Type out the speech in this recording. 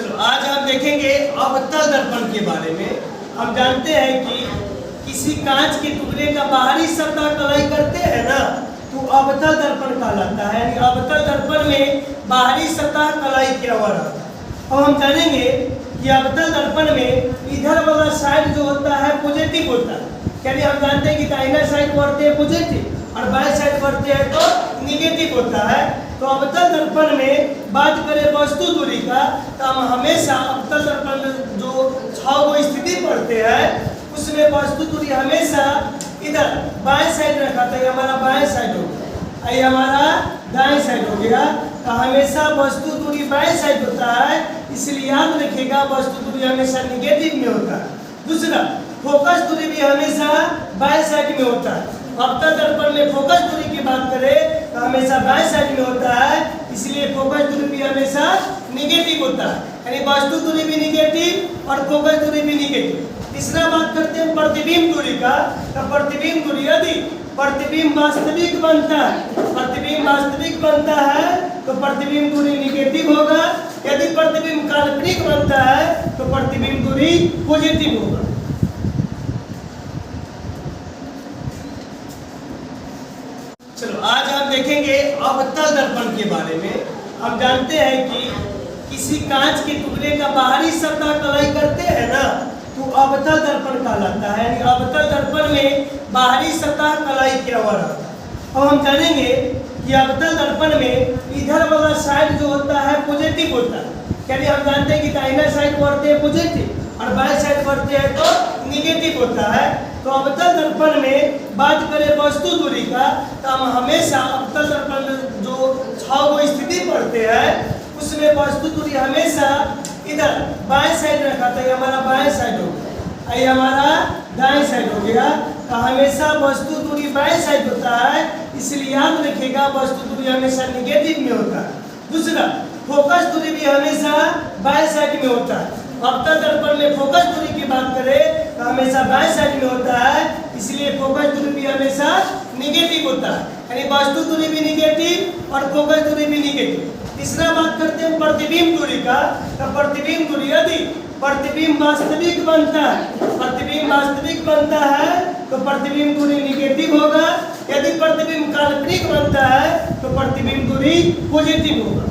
चलो आज हम देखेंगे अवतल दर्पण के बारे में। हम जानते हैं कि किसी कांच के टुकड़े का बाहरी सतह कलाई करते हैं ना, तो अवतल दर्पण कहलाता है। यानी अवतल दर्पण में बाहरी सतह कलाई किया हुआ रहता है। अब हम जानेंगे कि अवतल दर्पण में इधर वाला साइड जो होता है पॉजिटिव होता है। यानी हम जानते हैं कि दाहिना साइड बढ़ते हैं पॉजिटिव और बाएं साइड बढ़ते हैं तो निगेटिव होता है। तो अवतल दर्पण में बात करें वस्तु दूरी का, तो हम हमेशा अवतल दर्पण में जो 6 गो स्थिति पढ़ते हैं उसमें वस्तु दूरी हमेशा इधर बाएं साइड रखा था। ये हमारा बाएं साइड हो गया, ये हमारा दाएं साइड हो गया। तो हमेशा वस्तु दूरी बाएं साइड होता है, इसलिए याद रखिएगा वस्तु दूरी हमेशा निगेटिव में होता है। दूसरा, फोकस दूरी भी हमेशा बाएं साइड में होता है। अवतल दर्पण में फोकस दूरी की बात करें तो हमेशा बाएं साइड में होता है, इसलिए फोकस दूरी भी हमेशा निगेटिव होता है। यानी वस्तु दूरी भी निगेटिव और फोकस दूरी भी निगेटिव। तीसरा बात करते हैं प्रतिबिंब दूरी का। तो प्रतिबिंब दूरी, यदि प्रतिबिंब वास्तविक बनता है तो प्रतिबिंब दूरी निगेटिव होगा। यदि प्रतिबिंब काल्पनिक बनता है तो प्रतिबिंब दूरी पॉजिटिव होगा। चलो आज हम देखेंगे अवतल दर्पण के बारे में। हम जानते हैं कि किसी कांच के टुकड़े का बाहरी सतह कलाई करते हैं ना, तो अवतल दर्पण कहलाता है। यानी अवतल दर्पण में बाहरी सतह कलाई किया हुआ रहता है। अब हम जानेंगे कि अवतल दर्पण में इधर वाला साइड जो होता है पॉजिटिव होता है। यानी हम जानते हैं कि दाहिना साइड बढ़ते हैं पॉजिटिव और बाएं साइड बढ़ते हैं तो निगेटिव होता है। तो अवतल दर्पण में बात करें वस्तु दूरी का, तो हम हमेशा अवतल दर्पण में जो 6 गो स्थिति पढ़ते हैं उसमें वस्तु दूरी हमेशा इधर बाएं साइड रखा था। ये हमारा बाएं साइड हो गया, ये हमारा दाएं साइड हो गया। तो हमेशा वस्तु दूरी बाएं साइड होता है, इसलिए याद रखिएगा वस्तु दूरी हमेशा निगेटिव में होता है। दूसरा, फोकस दूरी भी हमेशा बाएं साइड में होता है। अवतल दर्पण में फोकस दूरी की बात करें तो हमेशा बाएं साइड में होता है, इसलिए फोकस दूरी भी हमेशा निगेटिव होता है। यानी वस्तु दूरी भी निगेटिव और फोकस दूरी भी निगेटिव। तीसरा बात करते हैं प्रतिबिंब दूरी का। तो प्रतिबिंब दूरी, यदि प्रतिबिंब वास्तविक बनता है तो प्रतिबिंब दूरी निगेटिव होगा। यदि प्रतिबिंब काल्पनिक बनता है तो प्रतिबिंब दूरी पॉजिटिव होगा।